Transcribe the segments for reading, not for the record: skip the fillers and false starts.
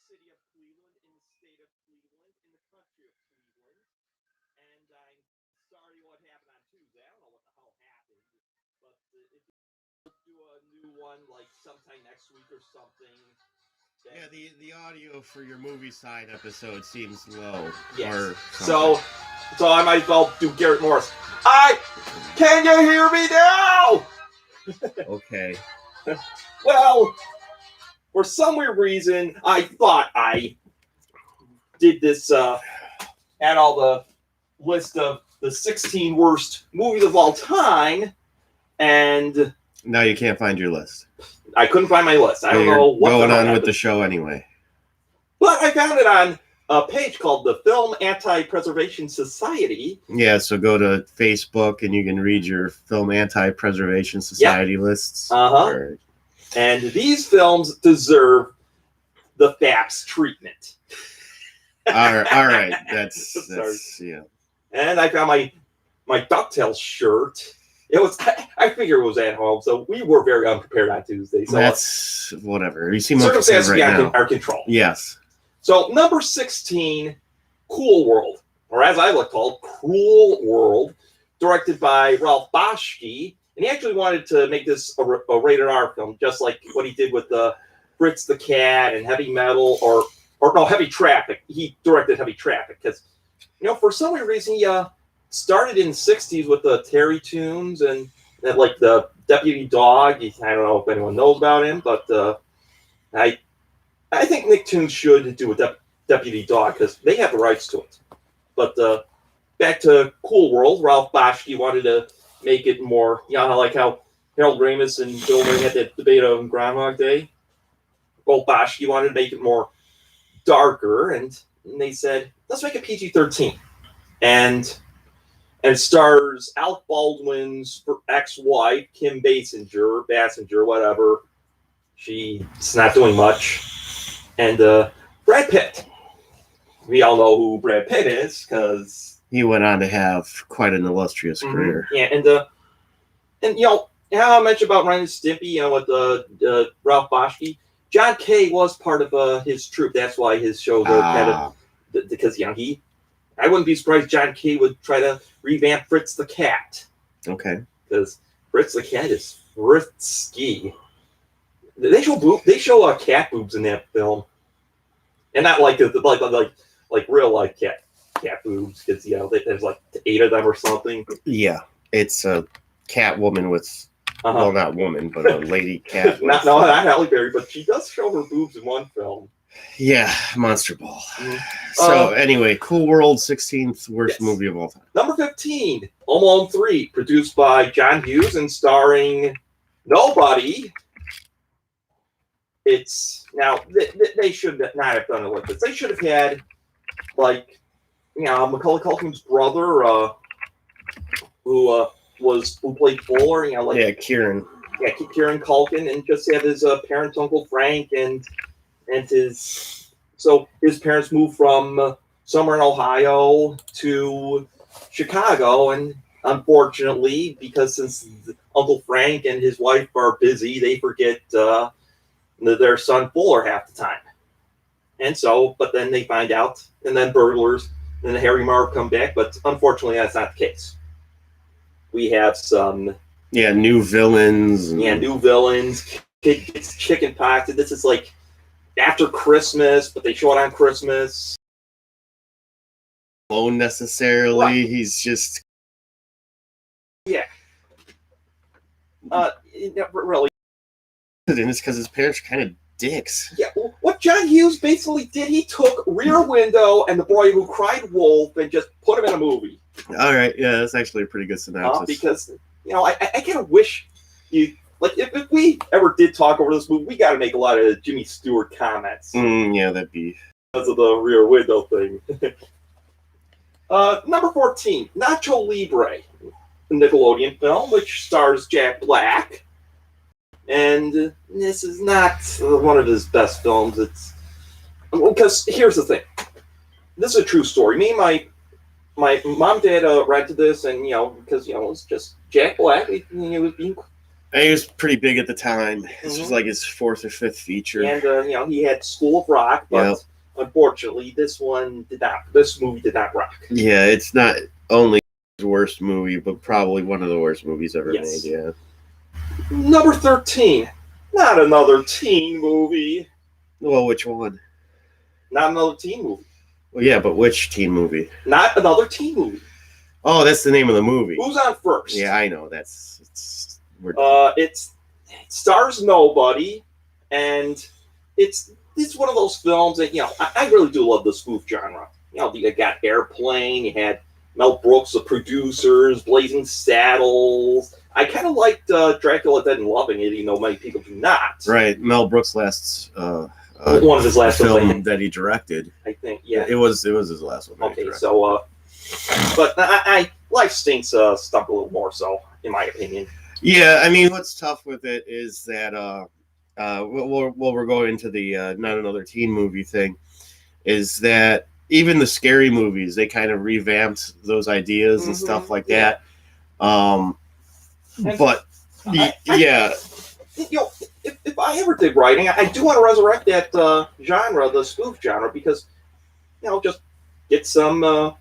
city of Cleveland, in the state of Cleveland, in the country of Cleveland. And I'm sorry what happened on Tuesday. I don't know what the hell happened, but if we do a new one like sometime next week or something. Yeah, the audio for your movie side episode seems low. Yes. Or so I might as well do Garrett Morris. Can you hear me now? Okay. Well, for some weird reason, I thought I did this, had all the list of the 16 worst movies of all time, and now you can't find your list. I couldn't find my list. I don't know what's going on with the show anyway. But I found it on a page called the Film Anti-Preservation Society. Yeah, so go to Facebook and you can read your Film Anti-Preservation Society lists. Uh-huh. Right. And these films deserve the FAPS treatment. All right. That's yeah. And I found my DuckTales shirt. It was. I figured it was at home, so we were very unprepared on Tuesday. So that's whatever. You seem circumstances right beyond now. Our control. Yes. So number 16, Cool World, or as I like to call it, Cruel World, directed by Ralph Bakshi, and he actually wanted to make this a rated R film, just like what he did with Fritz the Cat and Heavy Metal, or no, Heavy Traffic. He directed Heavy Traffic because, for some weird reason, he started in the 60s with the Terry Tunes and like the Deputy Dog. I don't know if anyone knows about him, but I think Nicktoons should do a Deputy Dog because they have the rights to it. But back to Cool World, Ralph Bakshi wanted to make it more, like how Harold Ramis and Bill Murray had that debate on Groundhog Day. Well, Bakshi wanted to make it more darker, and they said, let's make it PG-13. And it stars Alec Baldwin's ex-wife, Kim Basinger, whatever. She's not doing much. And Brad Pitt. We all know who Brad Pitt is because he went on to have quite an illustrious career. Yeah, and how I mentioned about Ren and Stimpy, with Ralph Bakshi. John Kay was part of his troupe. That's why his shows are kind of because I wouldn't be surprised John Kay would try to revamp Fritz the Cat. Okay. Because Fritz the Cat is frisky. They show cat boobs in that film, and not like real life cat boobs. Because there's like 8 of them or something. Yeah, it's a cat woman with. Well, not woman, but a lady cat. not Halle Berry, but she does show her boobs in one film. Yeah, Monster Ball. Mm-hmm. So anyway, Cool World, 16th worst movie of all time. Number 15, Home Alone 3, produced by John Hughes and starring nobody. It's now they should not have done it like this. They should have had Macaulay Culkin's brother, who played Fuller, Kieran. Yeah, Kieran Culkin, and just have his parents, Uncle Frank, and his parents moved from somewhere in Ohio to Chicago, and unfortunately, because since Uncle Frank and his wife are busy, they forget their son Fuller half the time. And so, but then they find out, and then burglars, and Harry Marv come back, but unfortunately that's not the case. We have some... new villains. New villains. Kid gets chicken pox. This is like after Christmas, but they show it on Christmas. Alone necessarily. Right. He's just... Yeah. Really. And it's because his parents are kind of dicks. Yeah, what John Hughes basically did, he took Rear Window and The Boy Who Cried Wolf and just put them in a movie. All right, yeah, that's actually a pretty good synopsis. Because, I kind of wish if we ever did talk over this movie, we got to make a lot of Jimmy Stewart comments. Yeah, that'd be... Because of the Rear Window thing. Number 14, Nacho Libre, a Nickelodeon film, which stars Jack Black. And this is not one of his best films. It's because here's the thing. This is a true story. Me and my mom and dad rented this, and because it was just Jack Black. He was being And he was pretty big at the time. This was Mhm. like his fourth or fifth feature. And he had School of Rock, but Yep. unfortunately, this one did not. This movie did not rock. Yeah, it's not only his worst movie, but probably one of the worst movies ever Yes. made. Yeah. Number 13, not another teen movie. Well, which one? Not another teen movie. Well, yeah, but which teen movie? Not another teen movie. Oh, that's the name of the movie. Who's on first? Yeah, I know. We're It stars nobody, and it's one of those films that I really do love the spoof genre. You got Airplane, you had Mel Brooks, the producers, Blazing Saddles. I kind of liked Dracula Dead and Loving It, even though many people do not. right. Mel Brooks' last One of his last film that he directed. I think. Yeah. It was his last one. that he Okay, directed. so but Life Stinks stunk a little more, so in my opinion. Yeah, I mean, what's tough with it is that we're going into the not another teen movie thing, is that even the scary movies, they kind of revamped those ideas and stuff like yeah. that. But yeah, If I ever did writing, I do want to resurrect that genre, the spoof genre, because just get some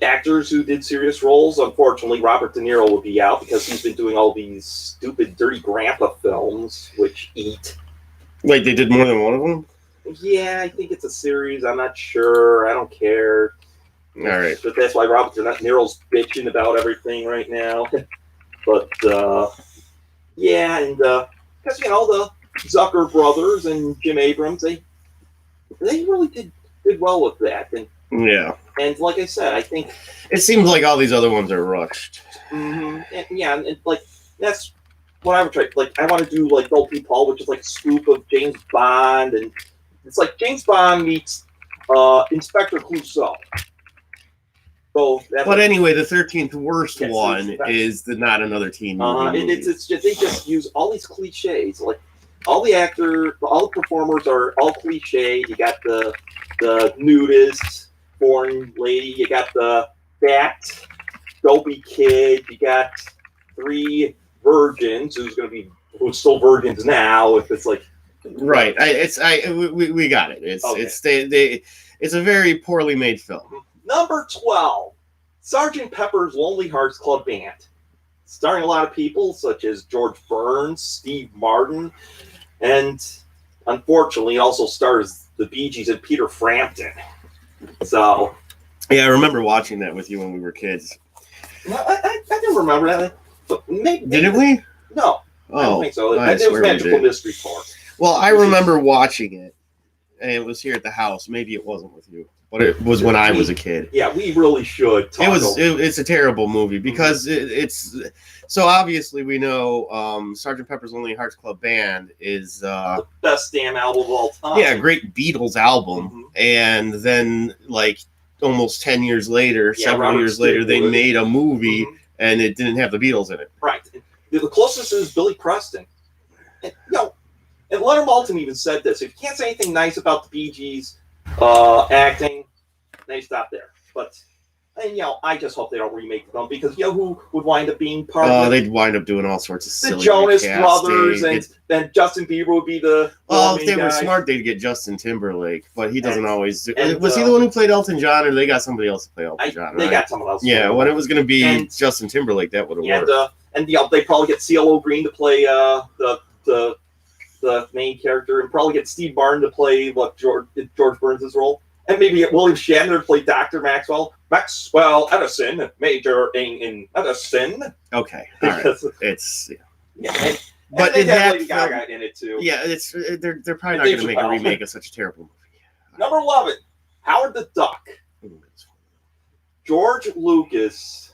actors who did serious roles. Unfortunately, Robert De Niro will be out because he's been doing all these stupid Dirty Grandpa films, which eat. wait, they did more than one of them? Yeah, I think it's a series. I'm not sure. I don't care. All right. But that's why Robert De Niro's bitching about everything right now. But yeah, and because the Zucker brothers and Jim Abrams, they really did well with that, Yeah. and like I said, I think It seems like all these other ones are rushed. and like that's what I would try. Like I want to do like Don't Be Paul, which is like a scoop of James Bond, and it's like James Bond meets Inspector Clouseau. So that's But anyway, the 13th worst Yes, one it's- is the Not Another Teen Movie. it's just they just use all these cliches. Like all the performers are all cliche. You got the nudist foreign lady. You got the fat dopey kid. You got 3 virgins who's still virgins now. If it's like Right. We got it. It's a very poorly made film. Number 12, Sgt. Pepper's Lonely Hearts Club Band, starring a lot of people such as George Burns, Steve Martin, and unfortunately, it also stars the Bee Gees and Peter Frampton. So, Yeah, I remember watching that with you when we were kids. I don't remember that. But maybe, Didn't we? No, I don't Oh, think so. I It was swear we Magical did. Mystery Tour. Well, I remember watching it, and it was here at the house. Maybe it wasn't with you, but it was when I was a kid. Yeah, we really should talk It's a terrible movie because it's so obviously we know Sgt. Pepper's Lonely Hearts Club Band is the best damn album of all time. a great Beatles album, Mhm. and then like almost 10 years later, Yeah, several Robert years later, they Stigwood. made a movie Mhm. and it didn't have the Beatles in it. Right. The closest is Billy Preston. And, and Leonard Maltin even said this: if you can't say anything nice about the Bee Gees acting, they stop there. But I just hope they don't remake them because who would wind up being part of it? They'd wind up doing all sorts of The silly Jonas recasting. Brothers, and then Justin Bieber would be the Well, if main they were guy. smart, they'd get Justin Timberlake, but he doesn't And- always do. and, Was he the one who played Elton John, or they got somebody else to play Elton John? They right? got someone else. Yeah, when it was going to be And- Justin Timberlake, that would have worked. And they probably get CeeLo Green to play the main character, and probably get Steve Martin to play George Burns' role, and maybe get William Shatner to play Dr. Maxwell Edison, majoring in medicine. Okay, all right. Because, It's and but they in have that Lady film, Gaga in it too. yeah, they're probably And not Dave going to make a Chappelle. remake of such a terrible movie. Number 11, Howard the Duck. George Lucas.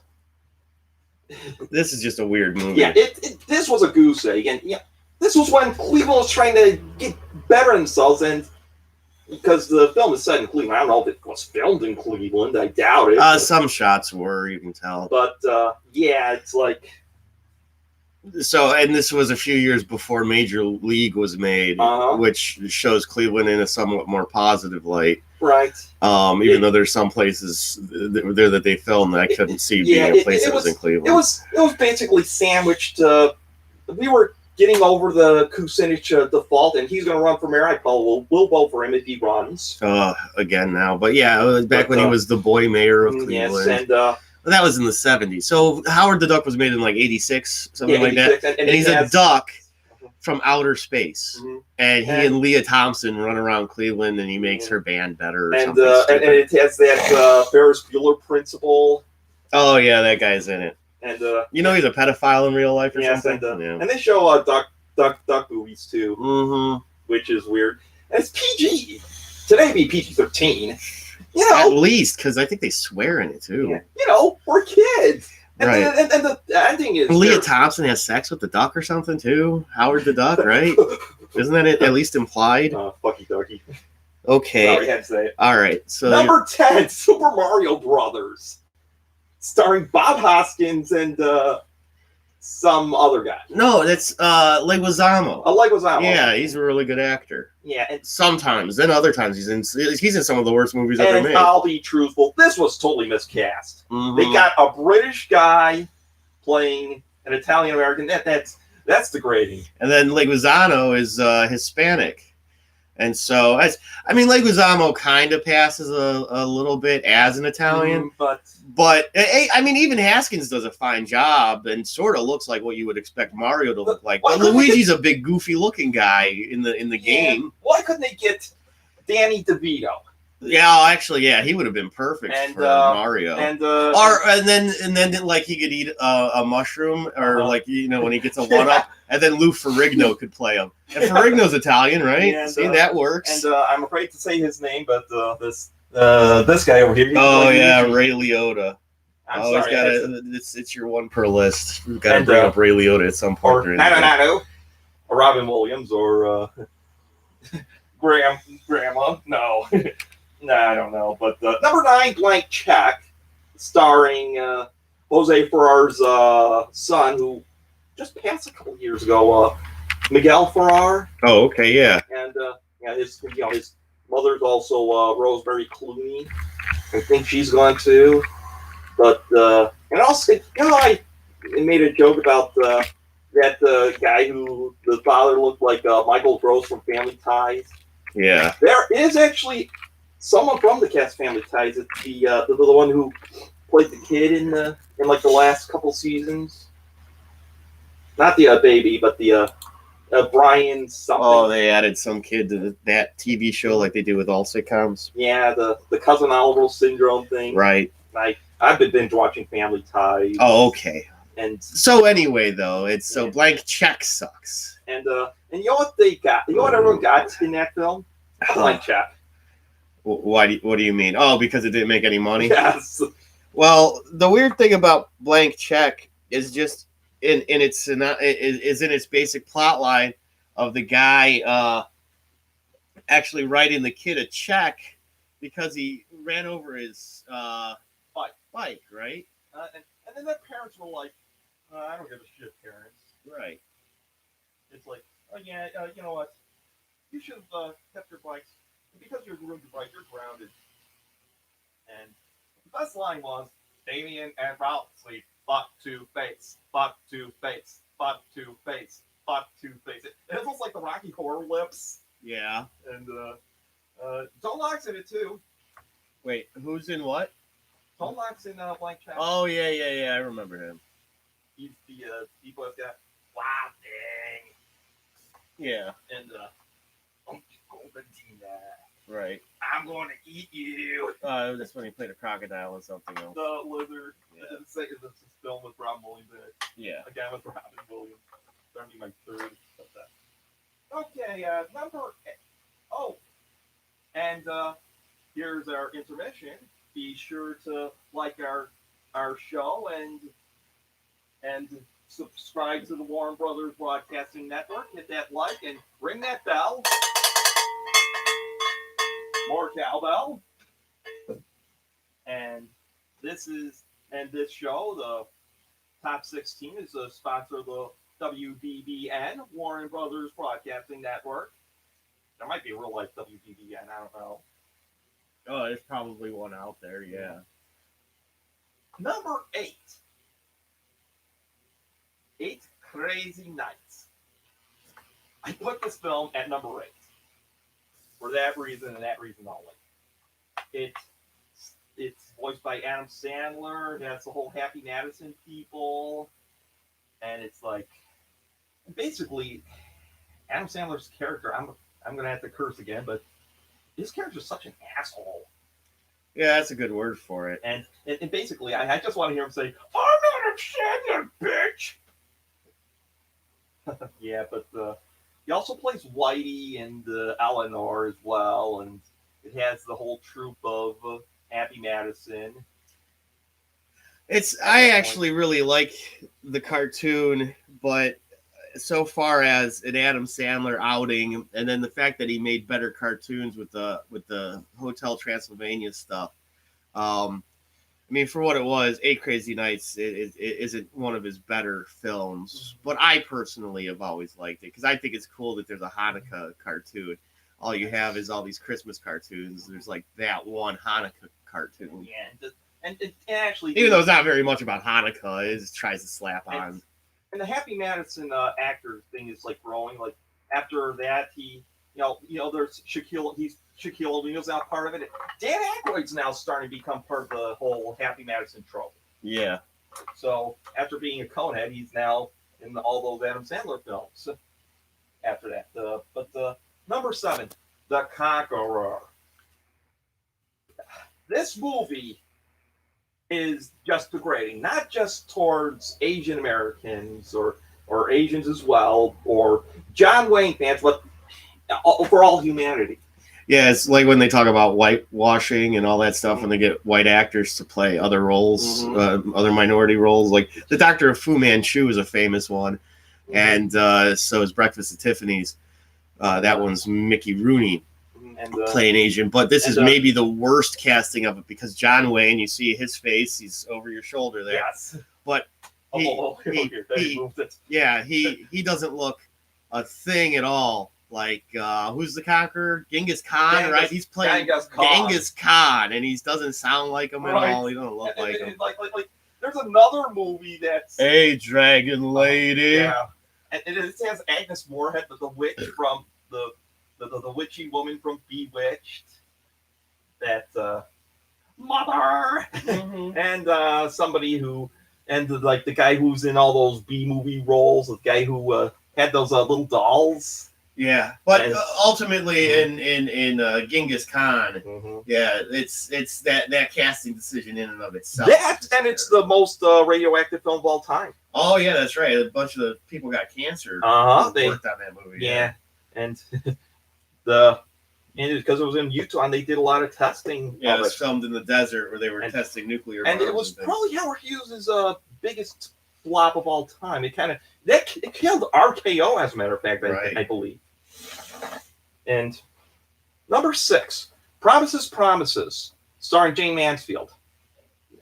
This is just a weird movie. Yeah, this was a goose egg, and this was when Cleveland was trying to get better themselves, and because the film is set in Cleveland, I don't know if it was filmed in Cleveland. I doubt it. Some shots were, you can tell. But yeah, it's like So, and this was a few years before Major League was made, Uh-huh. which shows Cleveland in a somewhat more positive light. right. Even though there's some places there that they filmed that I couldn't see being Yeah, in places in It Cleveland. was basically sandwiched. We were getting over the Kucinich default, and he's going to run for mayor. I call we'll vote for him if he runs. Again now, but yeah, it was back when he was the boy mayor of Cleveland. Yes, and that was in the 70s. So Howard the Duck was made in like 86, something like that. And he's a duck from outer space, and he and Leah Thompson run around Cleveland, and he makes her band better. Or something and it has that Ferris Bueller principle. Oh yeah, that guy's in it. And he's a pedophile in real life or something. And they show duck movies too, which is weird. And it's PG. Today be PG-13. At least, because I think they swear in it too. We're kids. Right. And the ending is Leah Thompson has sex with the duck or something too. Howard the Duck, right? Isn't that at least implied? Fuck you, ducky. Okay. Sorry, I had to say it. All right. So number 10, Super Mario Brothers, starring Bob Hoskins and some other guy. No, that's Leguizamo. Leguizamo. Yeah, he's a really good actor. Yeah, and sometimes. Then other times he's in some of the worst movies ever made. I'll be truthful, this was totally miscast. Mm-hmm. They got a British guy playing an Italian American. That's degrading. And then Leguizamo is Hispanic. And so, Leguizamo kind of passes a little bit as an Italian, but even Haskins does a fine job and sort of looks like what you would expect Mario to look like. But Luigi's a big, goofy-looking guy in the game. Why couldn't they get Danny DeVito? Yeah, actually, he would have been perfect for Mario. And then he could eat a mushroom, or when he gets a one-up, and then Lou Ferrigno could play him. And Ferrigno's Italian, right? And, see, that works. And I'm afraid to say his name, but this guy over here. Ray Liotta. I'm sorry. It's your one per list. We've got to bring up Ray Liotta at some point. Or Robin Williams, or Grandma. No. No, I don't know. But number 9, Blank Check, starring Jose Ferrar's son, who just passed a couple years ago, Miguel Ferrar. Oh, okay, yeah. And his mother's also Rosemary Clooney. I think she's gone too. But and also, I made a joke about that guy who the father looked like Michael Gross from Family Ties. Yeah. There is actually someone from the cast Family Ties. It's the one who played the kid in the last couple seasons. Not the baby, but the Brian something. Oh, they added some kid to that TV show like they do with all sitcoms. Yeah, the cousin Oliver syndrome thing. Right. I've been binge watching Family Ties. Oh, okay. And so anyway, though, Blank Check sucks. And you know what they got? You know what everyone got in that film? A blank check. What do you mean? Oh, because it didn't make any money? Yes. Well, the weird thing about Blank Check is just in its basic plot line of the guy actually writing the kid a check because he ran over his bike, right? And then the parents were like, I don't give a shit, parents. Right. It's like, you know what? You should have kept your bikes. Because you ruined your bike, you're grounded. And the best line was, Damien and Ralph sleep, fuck to face, fuck to face, fuck to face, fuck to face. It's almost like the Rocky Horror lips. Yeah. And Tom Lock's in it too. Wait, who's in what? Tom Lock's in Blank Check. Oh, yeah, I remember him. He's the D-boy's got wow dang. Yeah. And right. I'm going to eat you. That's when he played a crocodile or something else. The lizard. Yeah. I didn't say this is film with Robin Williams in it. Yeah. Again with Robin Williams. That'll be my third. Okay, number 8. Oh, and here's our intermission. Be sure to like our show and subscribe to the Warren Brothers Broadcasting Network. Hit that like and ring that bell. More cowbell. And this show, the Top 16, is a sponsor of the WBBN, Warren Brothers Broadcasting Network. There might be a real life WBBN, I don't know. Oh, there's probably one out there, yeah. Number 8. 8 Crazy Nights. I put this film at number 8 for that reason and that reason only. It's voiced by Adam Sandler. That's the whole Happy Madison people, and it's like basically Adam Sandler's character. I'm gonna have to curse again, but his character's such an asshole. Yeah, that's a good word for it. And basically, I just want to hear him say, "I'm Adam Sandler, bitch." Yeah, but he also plays Whitey and Eleanor as well, and it has the whole troupe of Happy Madison. I actually really like the cartoon, but so far as an Adam Sandler outing, and then the fact that he made better cartoons with the Hotel Transylvania stuff. I mean, for what it was, Eight Crazy Nights it isn't one of his better films, but I personally have always liked it because I think it's cool that there's a Hanukkah cartoon. All you have is all these Christmas cartoons. There's like that one Hanukkah cartoon. Yeah, and actually, even though it's not very much about Hanukkah, it just tries to slap on. And the Happy Madison actor thing is like growing. Like after that, he, there's Shaquille. Shaquille O'Neal's now part of it. Dan Aykroyd's now starting to become part of the whole Happy Madison trope. Yeah. So after being a conehead, he's now in all those Adam Sandler films. After that, but number 7, The Conqueror. This movie is just degrading, not just towards Asian Americans or Asians as well, or John Wayne fans, but for all humanity. Yeah, it's like when they talk about whitewashing and all that stuff, when they get white actors to play other roles, other minority roles. Like the Doctor of Fu Manchu is a famous one, and so is Breakfast at Tiffany's. That one's Mickey Rooney playing Asian, but this is maybe the worst casting of it because John Wayne, you see his face, he's over your shoulder there. Yes. But he doesn't look a thing at all. Like who's the Conqueror? Genghis Khan, right? He's playing Genghis Khan, and he doesn't sound like him at all. He doesn't look like him. Like there's another movie that's Hey, Dragon Lady. Yeah, and it has Agnes Moorehead, the witch from the witchy woman from Bewitched. That mother, and somebody who, and the guy who's in all those B movie roles, the guy who had those little dolls. Yeah, but ultimately in Genghis Khan, yeah, it's that casting decision in and of itself. It's the most radioactive film of all time. Oh yeah, that's right. A bunch of the people got cancer. They worked on that movie. Yeah, and because it was in Utah, and they did a lot of testing. Yeah, it was filmed in the desert where they were testing nuclear bombs. And it was probably Howard Hughes' biggest flop of all time. It killed RKO, as a matter of fact, I believe. And number 6, Promises, starring Jayne Mansfield.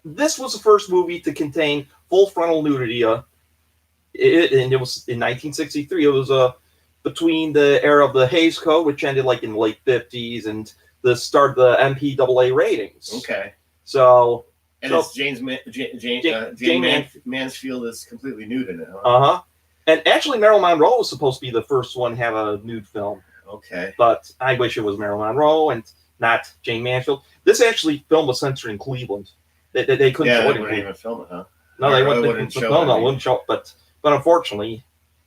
This was the first movie to contain full frontal nudity. And it was in 1963. It was between the era of the Hays Code, which ended like in the late 50s, and the start of the MPAA ratings. Okay. So. And it's Jayne Mansfield is completely nude in it. Huh? And actually, Marilyn Monroe was supposed to be the first one to have a nude film. Okay. But I wish it was Marilyn Monroe and not Jayne Mansfield. This film was censored in Cleveland. They couldn't show it. They wouldn't even film it, huh? No, they wouldn't show it. No, wouldn't show it. But unfortunately,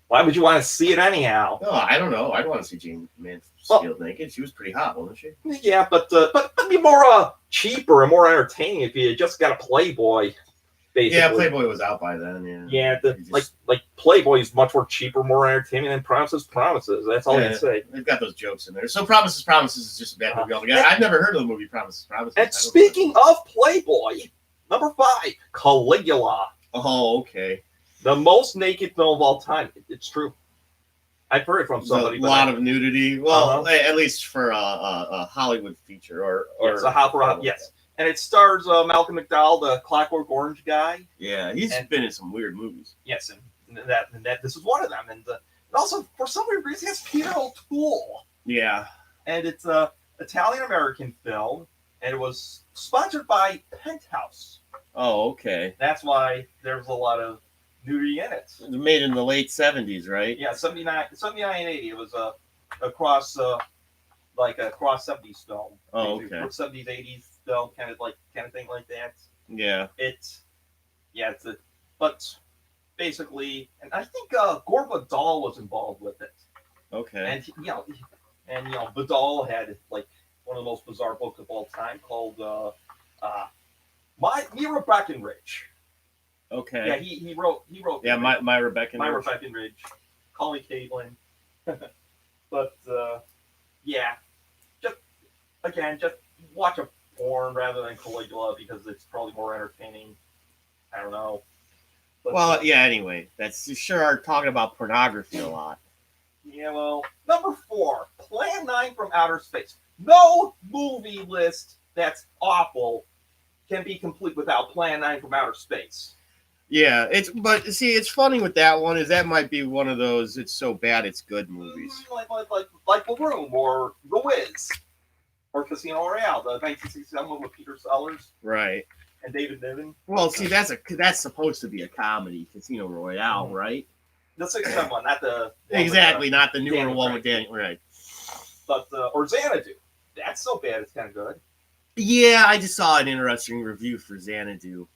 why would you want to see it anyhow? No, I don't know. I'd want to see Jayne Mansfield naked. She was pretty hot, wasn't she? Yeah, but be more cheaper and more entertaining if you just got a Playboy. Basically. Yeah, Playboy was out by then. Yeah, like Playboy is much more cheaper, more entertaining than Promises. That's all I can say. They've got those jokes in there. So Promises is just a bad movie altogether. I've never heard of the movie Promises. And speaking of Playboy, number 5, Caligula. Oh, okay. The most naked film of all time. It's true. I've heard it from somebody. A lot of nudity. Well, at least for a Hollywood feature or yes. And it stars Malcolm McDowell, the Clockwork Orange guy. Yeah, he's been in some weird movies. Yes, and that this is one of them. And also, for some weird reason, it's Peter O'Toole. Yeah. And it's an Italian-American film, and it was sponsored by Penthouse. Oh, okay. That's why there's a lot of nudity in it. Made in the late 70s, right? Yeah, 79 and 80. It was a cross, like a cross 70s film. Oh, Basically, okay. 70s, 80s film, kind of thing like that. Yeah. It's but basically, and I think Gore Vidal was involved with it, Okay. and Vidal had like one of the most bizarre books of all time called Myra Breckinridge. Okay. Yeah, he wrote. Yeah, Myra Breckinridge. Myra Breckinridge. Call me Caitlin. But yeah, just watch a porn rather than Caligula because it's probably more entertaining. I don't know. But, Well, yeah. Anyway, that's you sure are talking about pornography a lot. Yeah, well, number 4, Plan 9 from Outer Space. No movie list that's awful can be complete without Plan 9 from Outer Space. Yeah, but see, it's funny with that one is that might be one of those it's so bad it's good movies. Like The Room or The Wiz or Casino Royale, the 1967 one with Peter Sellers Right. and David Niven. Well, see, that's supposed to be a comedy, Casino Royale, right? The 67 one, not the Exactly, not the newer Daniel one Craig. with Daniel. Right. But or Xanadu. That's so bad it's kind of good. Yeah, I just saw an interesting review for Xanadu.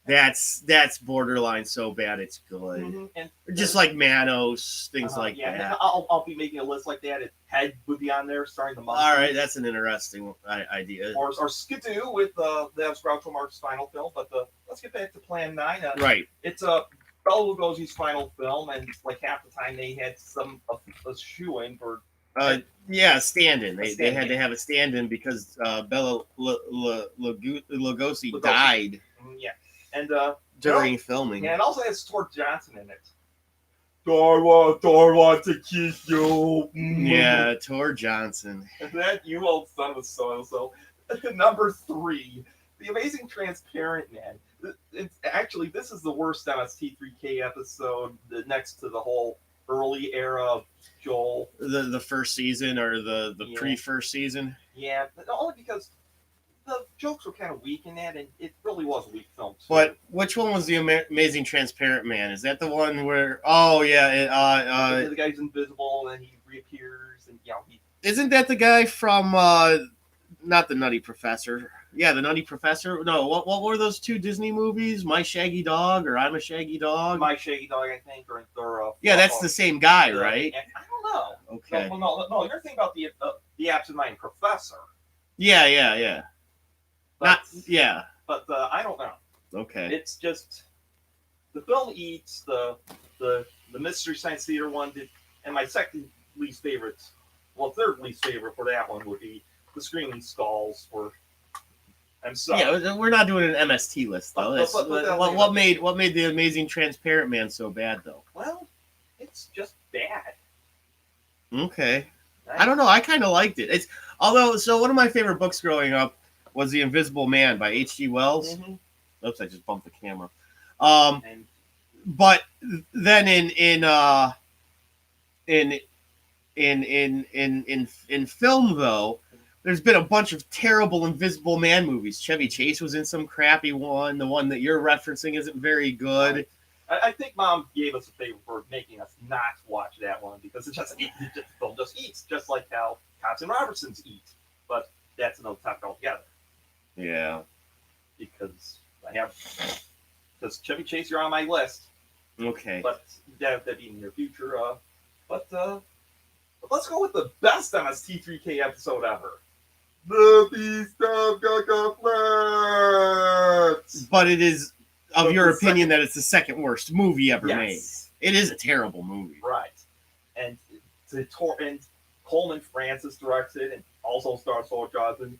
That's borderline so bad it's good. And Just like Manos, things like yeah, that. I'll be making a list like that. Head would be on there, starring the Monkees. All right, that's an interesting idea. Or Skidoo with that was Groucho Marx's final film. But let's get back to Plan 9. Right. It's Bela Lugosi's final film, and like half the time they had a shoe-in for. Yeah, stand-in. They stand-in. had to have a stand-in because Bela Lugosi died Yeah, and during filming. Yeah, and also has Tor Johnson in it. Thor want to kiss you. Yeah, Tor Johnson. That you old son of a so. Number 3, The Amazing Transparent Man. It's actually this is the worst MST3K episode. Next to the whole early era of Joel. The first season or the Yeah. pre-first season. Yeah, but only because the jokes were kind of weak in that, and it really was a weak film. Too. But which one was the Amazing Transparent Man? Is that the one where? Oh yeah, the guy's invisible and then he reappears, and he. Isn't that the guy from not the Nutty Professor? Yeah, the Nutty Professor. No, what were those 2 Disney movies? My Shaggy Dog or I'm a Shaggy Dog? My Shaggy Dog, I think, or yeah, that's the same guy, right? I don't know. Okay. No, you're thinking about the absent-minded professor. Yeah. But, yeah. But I don't know. Okay. It's just the film eats the Mystery Science Theater one did, and my second least favorite, third least favorite for that one would be the Screaming Skulls. I'm sorry. Yeah, we're not doing an MST list though. What made the Amazing Transparent Man so bad though? Well, it's just bad. Okay. I don't know. I kind of liked it. So one of my favorite books growing up was The Invisible Man by H.G. Wells. Mm-hmm. Oops, I just bumped the camera. But then in film though, there's been a bunch of terrible Invisible Man movies. Chevy Chase was in some crappy one. The one that you're referencing isn't very good. I think Mom gave us a favor for making us not watch that one because the film just eats, just like how Cops and Robertsons eat. But that's another topic altogether. Yeah. Because Chevy Chase, you're on my list. Okay. But that'd be in your future. But let's go with the best MST3K episode ever. The Beast of Gaga Flats. But it is of your opinion that it's the second worst movie ever made. It is a terrible movie. Right. And Coleman Francis directs it and also stars Saul Johnson.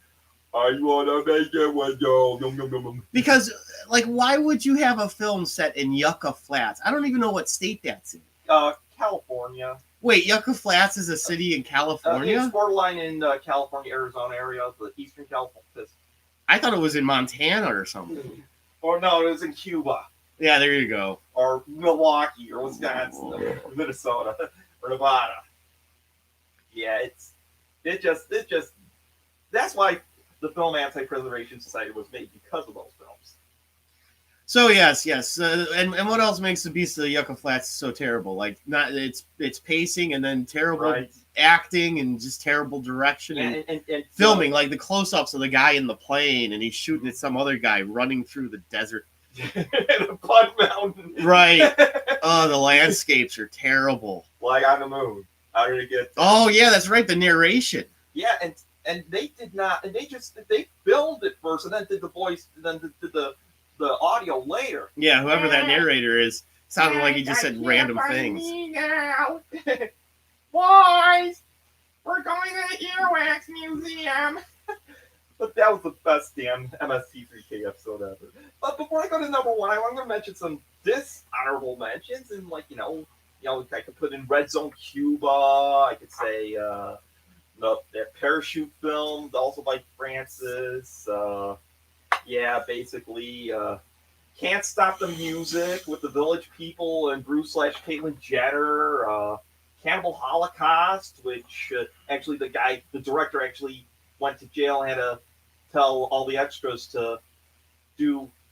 I wanna make it with you. Because, why would you have a film set in Yucca Flats? I don't even know what state that's in. California. Wait, Yucca Flats is a city in California? It's borderline in California, Arizona area, the eastern California. I thought it was in Montana or something. Or no, it was in Cuba. Yeah, there you go. Or Milwaukee, or Wisconsin, or Minnesota, or Nevada. Yeah, it just. That's why the Film Anti-Preservation Society was made, because of those films. So yes, and what else makes the Beast of the Yucca Flats so terrible? Like not it's pacing and then terrible Right. acting and just terrible direction Yeah, and and filming. Like the close-ups of the guy in the plane and he's shooting at some other guy running through the desert. the Bud Mountain. Right. Oh, the landscapes are terrible. Like on the moon. How did it get? Oh yeah, that's right. The narration. Yeah, and they did not, and they filmed it first, and then did the voice, and then did the audio later. Yeah, whoever that narrator is sounded like he just said random things. Now. Boys, we're going to the Earwax Museum. But that was the best damn MST3K episode ever. But before I go to number one, I'm going to mention some dishonorable mentions, and I could put in Red Zone Cuba. I could say that Parachute film, also by Francis. Basically, Can't Stop the Music with the Village People and Bruce / Caitlyn Jenner. Cannibal Holocaust, which actually the director actually went to jail and had to tell all the extras to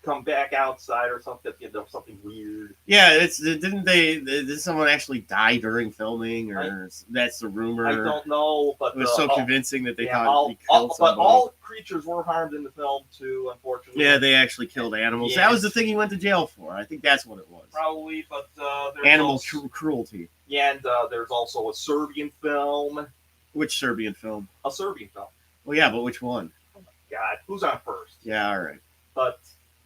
come back outside or something. Something weird. Yeah, did someone actually die during filming, or that's the rumor? I don't know, but it was so convincing that they thought he killed killed somebody. But all creatures were harmed in the film too, unfortunately. Yeah, they actually killed animals. Yeah. That was the thing he went to jail for. I think that's what it was. Probably, but there's animal also, cruelty. Yeah, and there's also a Serbian film. Which Serbian film? A Serbian film. Well, yeah, but which one? Oh my God, who's on first? Yeah, all right. But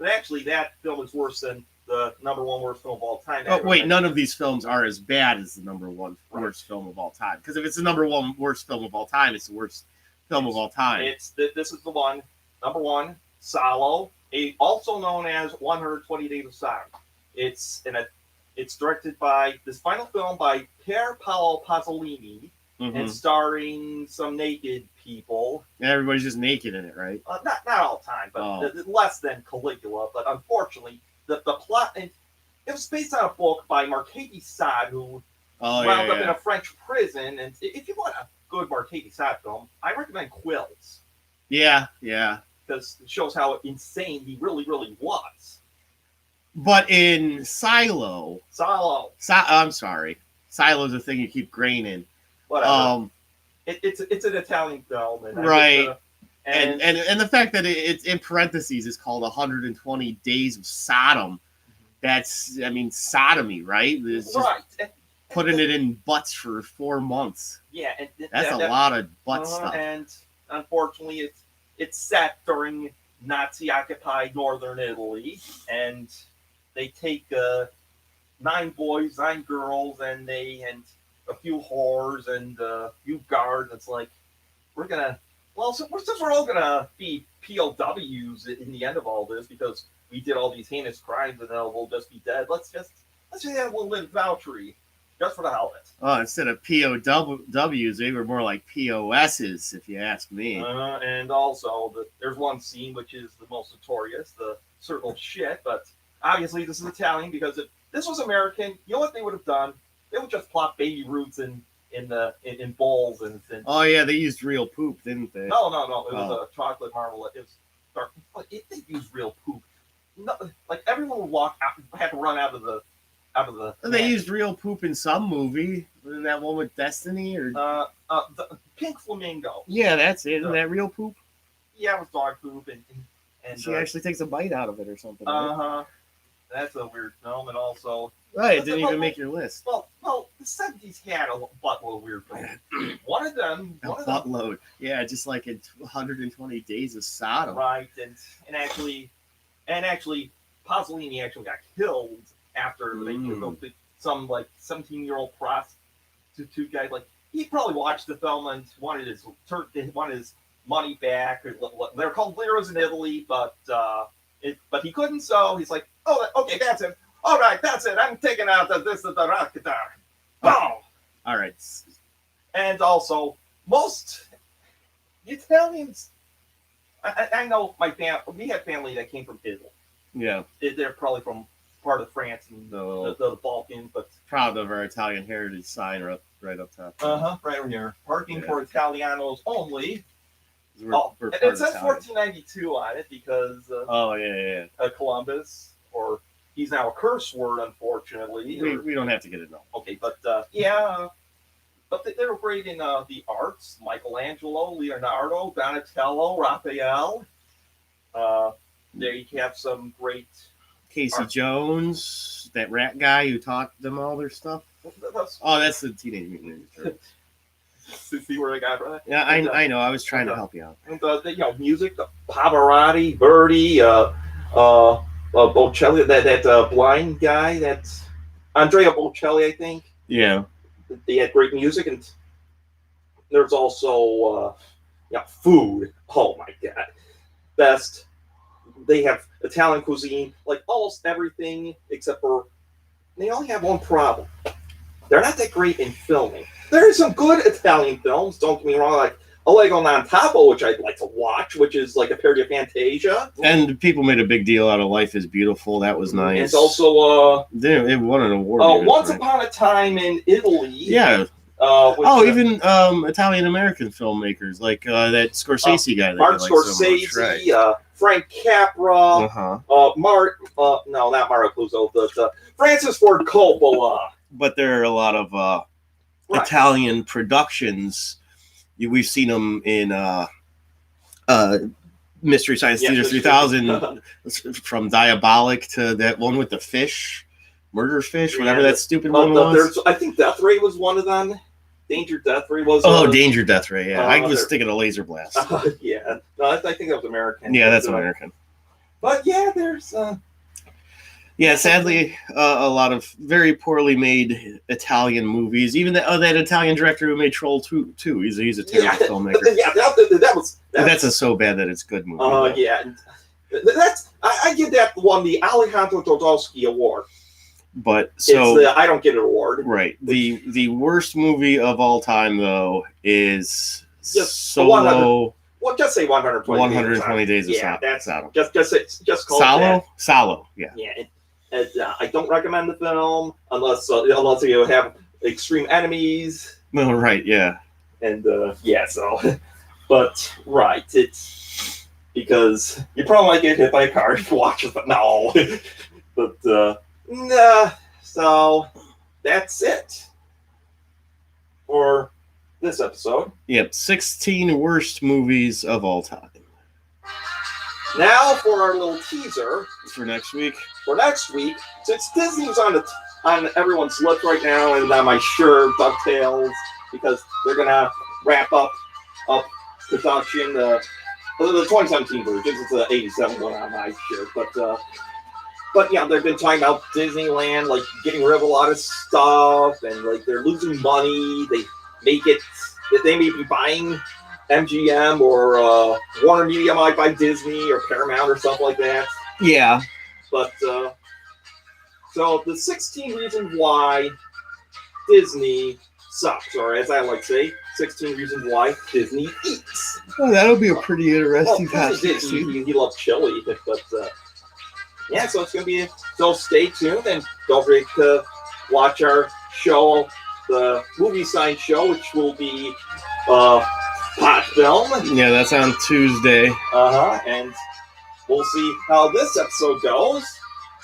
actually, that film is worse than the number one worst film of all time. Oh wait, none of these films are as bad as the number one worst film of all time. Because if it's the number one worst film of all time, it's the worst film of all time. This is the one. Number one, Salo, also known as 120 Days of Sodom. It's directed by this final film by Pier Paolo Pasolini and starring some naked people. And everybody's just naked in it, right? Not all the time, but less than Caligula. But unfortunately, the plot, and it was based on a book by Marquis de Sade, who wound up in a French prison. And if you want a good Marquis de Sade film, I recommend Quills. Yeah. Because it shows how insane he really, really was. But in Silo, I'm sorry, Silo's a thing you keep grain in. Whatever. It's an Italian film, and right? And the fact that it's in parentheses is called 120 Days of Sodom. That's, I mean, sodomy, right? It's just right. Putting it in butts for 4 months. Yeah, that's a lot of butt stuff. And unfortunately, it's set during Nazi-occupied northern Italy, and they take 9 boys, 9 girls, and a few whores and a few guards. It's like, since we're all gonna be POWs in the end of all this because we did all these heinous crimes and then we'll just be dead. Let's just have a little vouchery just for the hell of it. Oh, instead of POWs, they were more like POSs, if you ask me. And also, there's one scene which is the most notorious, the circle shit. But obviously, this is Italian because if this was American, you know what they would have done? They would just plop baby roots in bowls and. Oh yeah, they used real poop, didn't they? No. It was a chocolate marmalade. It was dark. But they used real poop. No, like everyone would walk out, had to run out of the. They used real poop in some movie. Wasn't that one with Destiny or? The Pink Flamingo. Yeah, that's it. Isn't that real poop? Yeah, it was dog poop and she actually takes a bite out of it or something. That's a weird film, and also. Right, it didn't even make your list. Well, the 70s had a buttload of weird films. One of them. Buttload. Yeah, just like in 120 Days of Sodom. Right, and actually, Pasolini actually got killed after they killed some like 17-year-old prostitute guy. Like he probably watched the film and wanted his money back. They're called liras in Italy, but he couldn't. So he's like, oh, okay, that's it. All right, that's it. I'm taking out the rock guitar. Boom. All right. And also, most Italians, I know we have family that came from Italy. Yeah. They're probably from part of France and the Balkans, but proud of our Italian heritage sign right up top. Right over here. Parking for Italianos only. We're it says 1492 on it because. Columbus. or he's now a curse word, unfortunately. We don't have to get it now. Okay, but yeah, but they were great in the arts. Michelangelo, Leonardo, Donatello, Raphael. There you have some great. Casey Jones, that rat guy who taught them all their stuff. Oh, that's the Teenage Mutant Ninja Turtles. See where I got from that? Yeah, I know. I was trying to help you out. And music, the Pavarotti, Verdi, Bocelli, that blind guy, that's Andrea Bocelli, I think. Yeah. They had great music, and there's also food. Oh my god, best. They have Italian cuisine, like almost everything except for they only have one problem. They're not that great in filming. There are some good Italian films, don't get me wrong, like Allegro non Topo, which I'd like to watch, which is like a parody of Fantasia. And people made a big deal out of Life is Beautiful. That was nice. It's also it won an award. Once Upon a Time in Italy. Yeah. Even Italian American filmmakers like that Scorsese guy. That Martin Scorsese, so right. Frank Capra, no, not Mario Puzo, but Francis Ford Coppola. But there are a lot of Italian productions. We've seen them in Mystery Science Theater 3000, from Diabolic to that one with the fish, Murder Fish, whatever that stupid one was. I think Death Ray was one of them. Danger Death Ray was. Danger Death Ray. Yeah, I was thinking of Laser Blast. Yeah, no, I think that was American. Yeah, that's American. But yeah, there's. Yeah, sadly, a lot of very poorly made Italian movies. Even that Italian director who made Troll 2, he's a terrible filmmaker. Yeah, that's a so bad that it's good movie. Yeah, I give that one the Alejandro Jodorowsky Award. But so it's I don't get an award. Right. The worst movie of all time though is just Solo. Well, just say 120 Days of Sodom. That's Sodom. Just call Solo? it that. Solo. Yeah. Yeah. I don't recommend the film unless you have extreme enemies. No, right. Yeah. And but right, it's because you probably might get hit by a car if you watch it. But no. But nah. So that's it for this episode. Yep, 16 worst movies of all time. Now for our little teaser for next week. Since Disney's on everyone's lip right now, and I'm sure DuckTales, because they're gonna wrap up production. The 2017 version, it's the 87 one, I'm sure, but yeah, they've been talking about Disneyland, like getting rid of a lot of stuff, and like they're losing money. They may be buying MGM or Warner Media might buy Disney or Paramount or stuff like that. Yeah. But so the 16 reasons why Disney sucks, or as I like to say, 16 reasons why Disney eats. Oh, that'll be a pretty interesting passage. He loves chili, but yeah, so it's going to be. So stay tuned and don't forget to watch our show, the Movie Sign Show, which will be Pot Film. Yeah, that's on Tuesday. And we'll see how this episode goes.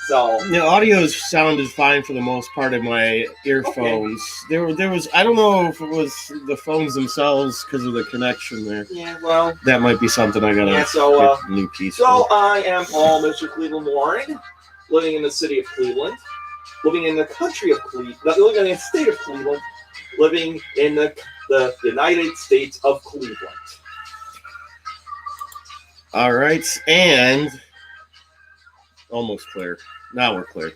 So audio sounded fine for the most part in my earphones. Okay. There was I don't know if it was the phones themselves because of the connection there. Yeah, well, that might be something I gotta get a new piece. So I am Paul, Mr. Cleveland Warren, living in the city of Cleveland, living in the country of Cleveland, living in the state of Cleveland, living in the United States of Cleveland. All right, and almost clear. Now we're clear.